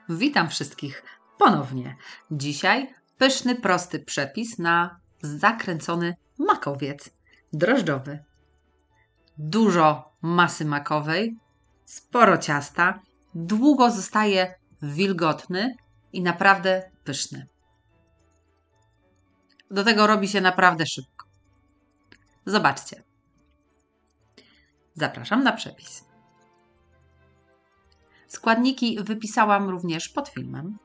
Witam wszystkich ponownie. Dzisiaj pyszny, prosty przepis na zakręcony makowiec drożdżowy. Dużo masy makowej, sporo ciasta, długo zostaje wilgotny i naprawdę pyszny. Do tego robi się naprawdę szybko. Zobaczcie. Zapraszam na przepis. Składniki wypisałam również pod filmem.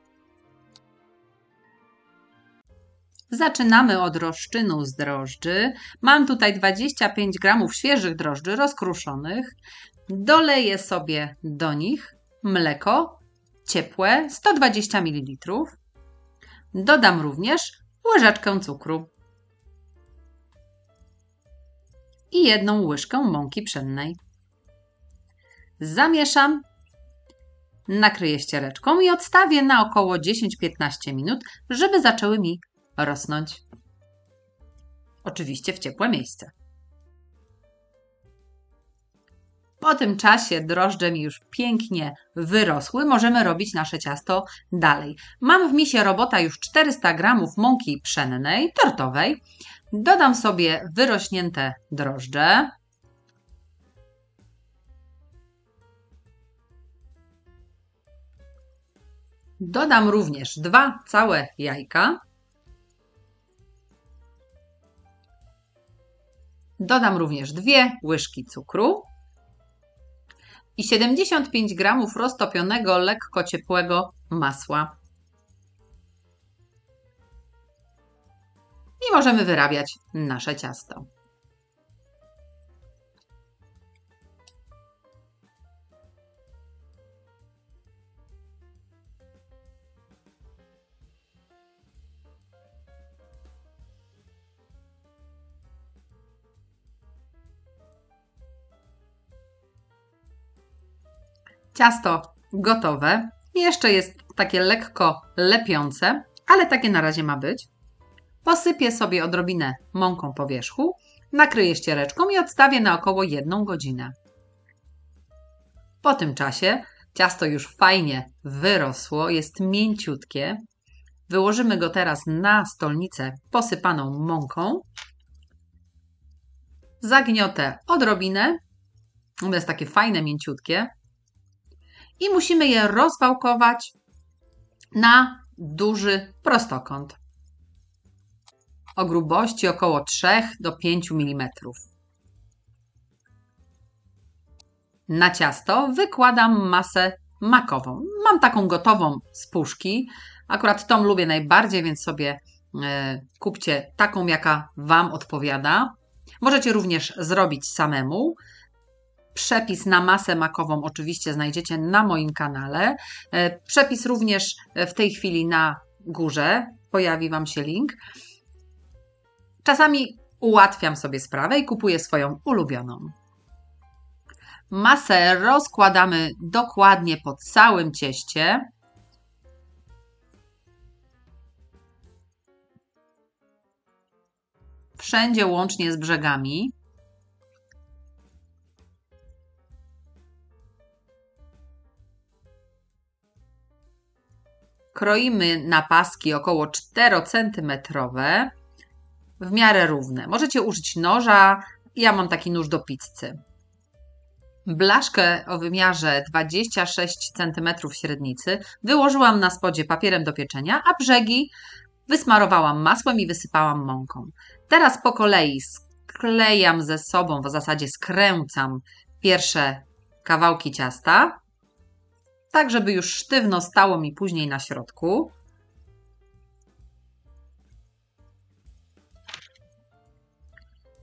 Zaczynamy od rozczynu z drożdży. Mam tutaj 25 g świeżych drożdży rozkruszonych. Doleję sobie do nich mleko ciepłe 120 ml. Dodam również łyżeczkę cukru i 1 łyżkę mąki pszennej. Zamieszam. Nakryję ściereczką i odstawię na około 10-15 minut, żeby zaczęły mi rosnąć. Oczywiście w ciepłe miejsce. Po tym czasie drożdże mi już pięknie wyrosły. Możemy robić nasze ciasto dalej. Mam w misie robota już 400 g mąki pszennej, tortowej. Dodam sobie wyrośnięte drożdże. Dodam również 2 całe jajka. Dodam również 2 łyżki cukru i 75 g roztopionego, lekko ciepłego masła. I możemy wyrabiać nasze ciasto. Ciasto gotowe. Jeszcze jest takie lekko lepiące, ale takie na razie ma być. Posypię sobie odrobinę mąką po wierzchu, nakryję ściereczką i odstawię na około 1 godzinę. Po tym czasie ciasto już fajnie wyrosło, jest mięciutkie. Wyłożymy go teraz na stolnicę posypaną mąką. Zagniotę odrobinę. Ono jest takie fajne, mięciutkie. I musimy je rozwałkować na duży prostokąt o grubości około 3 do 5 mm. Na ciasto wykładam masę makową. Mam taką gotową z puszki. Akurat tą lubię najbardziej, więc sobie kupcie taką, jaka Wam odpowiada. Możecie również zrobić samemu. Przepis na masę makową oczywiście znajdziecie na moim kanale. Przepis również w tej chwili na górze. Pojawi Wam się link. Czasami ułatwiam sobie sprawę i kupuję swoją ulubioną. Masę rozkładamy dokładnie po całym cieście. Wszędzie łącznie z brzegami. Kroimy na paski około 4 cm, w miarę równe. Możecie użyć noża, ja mam taki nóż do pizzy. Blaszkę o wymiarze 26 cm średnicy wyłożyłam na spodzie papierem do pieczenia, a brzegi wysmarowałam masłem i wysypałam mąką. Teraz po kolei sklejam ze sobą, w zasadzie skręcam pierwsze kawałki ciasta, tak żeby już sztywno stało mi później na środku.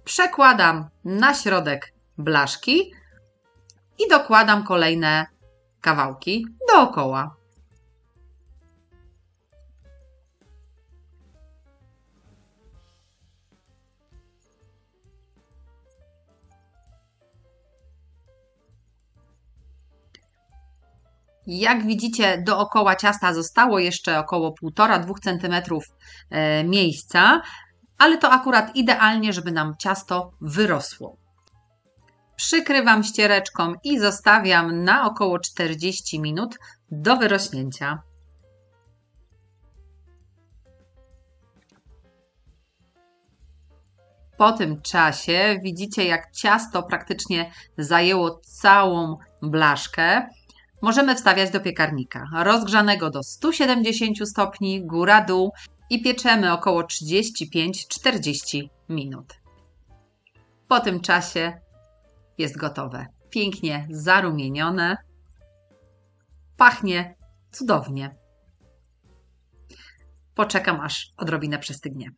Przekładam na środek blaszki i dokładam kolejne kawałki dookoła. Jak widzicie, dookoła ciasta zostało jeszcze około 1,5–2 cm miejsca, ale to akurat idealnie, żeby nam ciasto wyrosło. Przykrywam ściereczką i zostawiam na około 40 minut do wyrośnięcia. Po tym czasie widzicie, jak ciasto praktycznie zajęło całą blaszkę. Możemy wstawiać do piekarnika rozgrzanego do 170 stopni, góra-dół i pieczemy około 35-40 minut. Po tym czasie jest gotowe. Pięknie zarumienione. Pachnie cudownie. Poczekam, aż odrobinę przestygnie.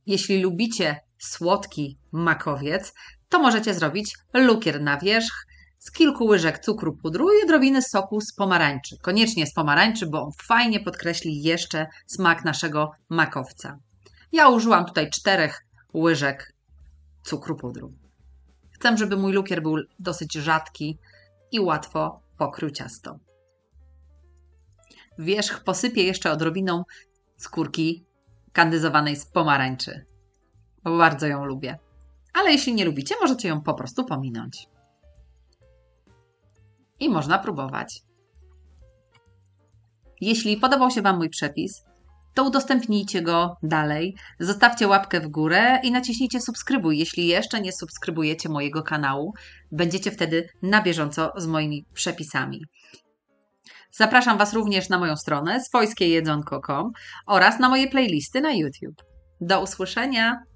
Jeśli lubicie słodki makowiec, to możecie zrobić lukier na wierzch z kilku łyżek cukru pudru i odrobiny soku z pomarańczy. Koniecznie z pomarańczy, bo on fajnie podkreśli jeszcze smak naszego makowca. Ja użyłam tutaj 4 łyżek cukru pudru. Chcę, żeby mój lukier był dosyć rzadki i łatwo pokrył ciasto. Wierzch posypię jeszcze odrobiną skórki kandyzowanej z pomarańczy, bo bardzo ją lubię. Ale jeśli nie lubicie, możecie ją po prostu pominąć. I można próbować. Jeśli podobał się Wam mój przepis, to udostępnijcie go dalej, zostawcie łapkę w górę i naciśnijcie subskrybuj, jeśli jeszcze nie subskrybujecie mojego kanału. Będziecie wtedy na bieżąco z moimi przepisami. Zapraszam Was również na moją stronę swojskiejedzonko.com oraz na moje playlisty na YouTube. Do usłyszenia!